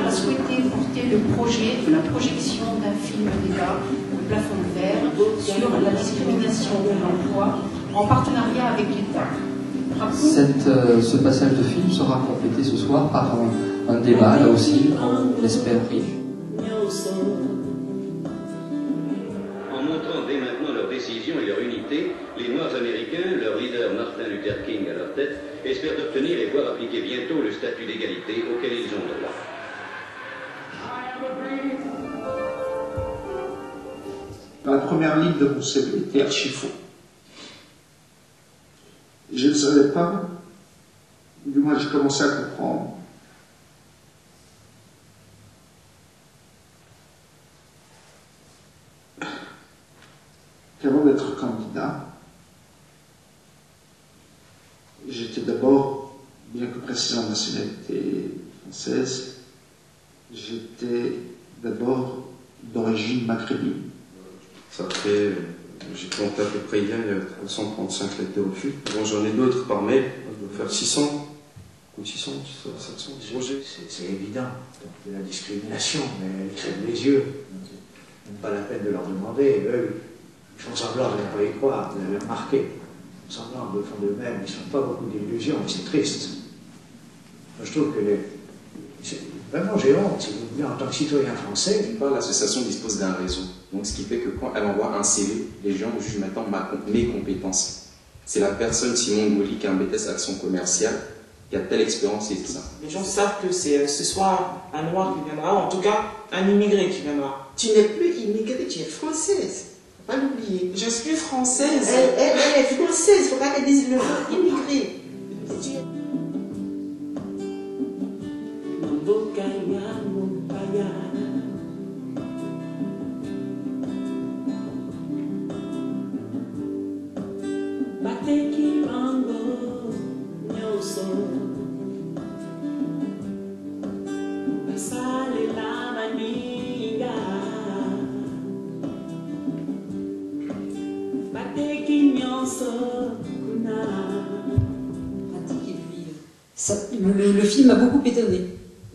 a souhaité porter le projet de la projection d'un film débat, Le plafond de verre, sur la discrimination de l'emploi en partenariat avec l'État. Ce passage de film sera complété ce soir par un débat, là aussi, on l'espère riche. En montrant dès maintenant leur décision et leur unité, les Noirs américains, leur leader Martin Luther King à leur tête, espèrent obtenir et voir appliquer bientôt le statut d'égalité auquel ils ont droit. La première ligne de mon CV était archi faux. Je ne savais pas, du moins j'ai commencé à comprendre, qu'avant d'être candidat, j'étais d'abord, bien que précisant ma nationalité française, j'étais d'abord d'origine maghrébine. Ça fait, j'ai compté à peu près hier, il y a 335 lettres de refus. Bon, j'en ai d'autres par mail, je dois faire 600, ou 600, 700 projets. C'est évident, donc, de la discrimination, mais ils crèvent les yeux. Même pas la peine de leur demander. Eux, ils font semblant de ne pas y croire, vous avez remarqué. Ils font semblant de fond d'eux-mêmes, ils ne sont pas beaucoup d'illusions, mais c'est triste. Moi, je trouve que vraiment, j'ai honte, si vous voulez, en tant que citoyen français. L'association dispose d'un réseau. Donc, ce qui fait que quand elle envoie un CV, les gens jugent maintenant mes compétences. C'est la personne, Simon Goli, qui a un BTS Action Commerciale, qui a telle expérience et tout ça. Les gens savent que ce soit un noir qui viendra, en tout cas un immigré qui viendra. Tu n'es plus immigrée, tu es française. Faut pas l'oublier. Je suis française. Elle est française, il ne faut pas qu'elle dise le mot immigré. Le film m'a beaucoup étonné,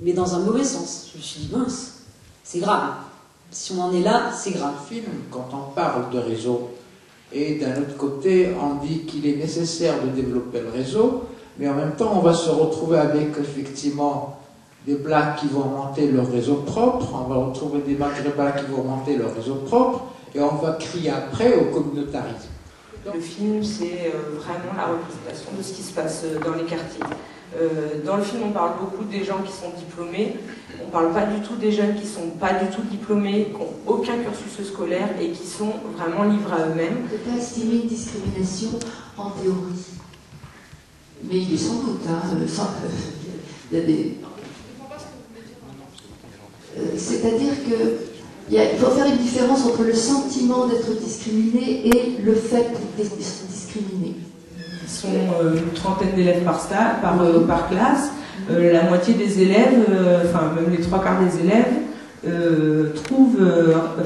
mais dans un mauvais sens. Je me suis dit, mince, c'est grave. Si on en est là, c'est grave. Le film, quand on parle de réseau, et d'un autre côté, on dit qu'il est nécessaire de développer le réseau, mais en même temps, on va se retrouver avec effectivement des Blacks qui vont monter leur réseau propre, on va retrouver des Maghrébins qui vont monter leur réseau propre, et on va crier après au communautarisme. Le film, c'est vraiment la représentation de ce qui se passe dans les quartiers. Dans le film, on parle beaucoup des gens qui sont diplômés, on ne parle pas du tout des jeunes qui ne sont pas du tout diplômés, qui n'ont aucun cursus scolaire et qui sont vraiment livrés à eux-mêmes. On ne peut pas estimer une discrimination en théorie. Mais il est sans doute, il y a des... c'est-à-dire qu'il faut faire une différence entre le sentiment d'être discriminé et le fait d'être discriminé. Ils sont une trentaine d'élèves par classe. La moitié des élèves, enfin même les 3/4 des élèves, trouvent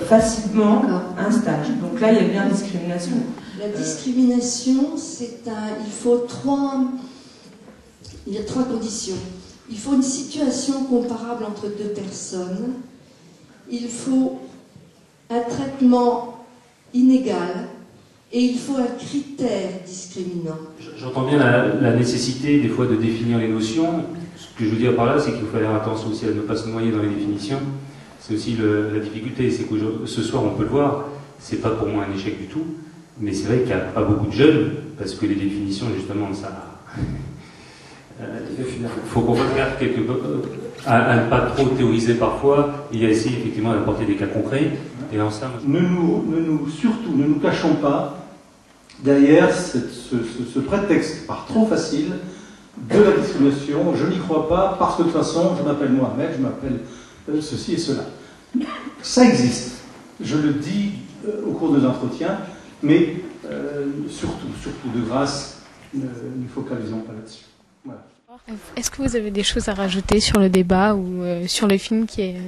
facilement un stage. Donc là, il y a bien discrimination. La discrimination, il y a trois conditions. Il faut une situation comparable entre deux personnes. Il faut un traitement inégal. Et il faut un critère discriminant. J'entends bien la nécessité des fois de définir les notions. Ce que je veux dire par là, c'est qu'il faut faire attention aussi à ne pas se noyer dans les définitions. C'est aussi la difficulté, c'est que ce soir on peut le voir, c'est pas pour moi un échec du tout, mais c'est vrai qu'il n'y a pas beaucoup de jeunes, parce que les définitions justement ça... faut qu'on fasse gaffe à ne pas trop théoriser parfois, et à essayer effectivement d'apporter des cas concrets. Et en ça, surtout, ne nous cachons pas derrière ce prétexte par trop facile de la discrimination. Je n'y crois pas parce que de toute façon, je m'appelle Mohamed, je m'appelle ceci et cela. Ça existe. Je le dis au cours des entretiens, mais surtout de grâce, ne focalisons pas là-dessus. Voilà. Est-ce que vous avez des choses à rajouter sur le débat ou sur le film qui est...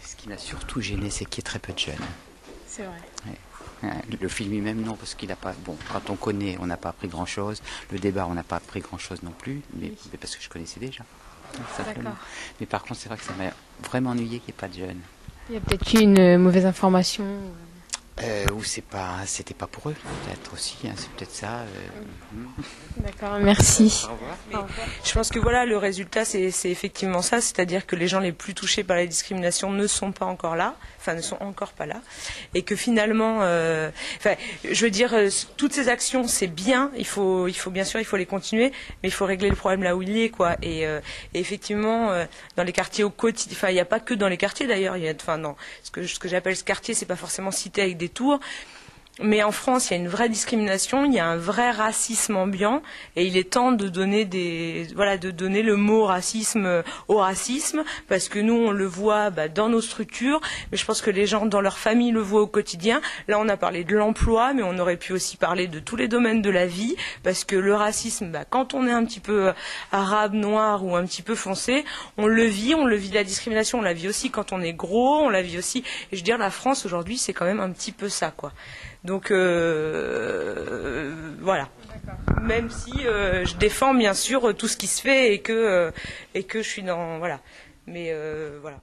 Ce qui m'a surtout gêné, c'est qu'il y ait très peu de jeunes. C'est vrai. Ouais. Le film lui-même, non, parce qu'il n'a pas... Bon, quand on connaît, on n'a pas appris grand-chose. Le débat, on n'a pas appris grand-chose non plus, mais parce que je connaissais déjà. Simplement. Mais par contre, c'est vrai que ça m'a vraiment ennuyé qu'il n'y ait pas de jeunes. Il y a peut-être eu une mauvaise information. Ou c'était pas pour eux, peut-être aussi, hein, c'est peut-être ça. D'accord, merci. Au revoir. Mais je pense que voilà, le résultat, c'est effectivement ça, c'est-à-dire que les gens les plus touchés par la discrimination ne sont pas encore là, enfin ne sont encore pas là, et que finalement, je veux dire, toutes ces actions, c'est bien, il faut bien sûr, il faut les continuer, mais il faut régler le problème là où il est, quoi. Et effectivement, dans les quartiers au quotidien, enfin, il n'y a pas que dans les quartiers d'ailleurs, il y a, enfin non, ce que j'appelle ce quartier, c'est pas forcément cité avec des tours. Mais en France, il y a une vraie discrimination, il y a un vrai racisme ambiant, et il est temps de donner de donner le mot racisme au racisme, parce que nous, on le voit dans nos structures, mais je pense que les gens dans leur famille le voient au quotidien. Là, on a parlé de l'emploi, mais on aurait pu aussi parler de tous les domaines de la vie, parce que le racisme, quand on est un petit peu arabe, noir ou un petit peu foncé, on le vit la discrimination, on la vit aussi quand on est gros, on la vit aussi, et je veux dire, la France aujourd'hui, c'est quand même un petit peu ça, quoi. Donc voilà. Même si je défends bien sûr tout ce qui se fait et que je suis dans voilà. Mais voilà.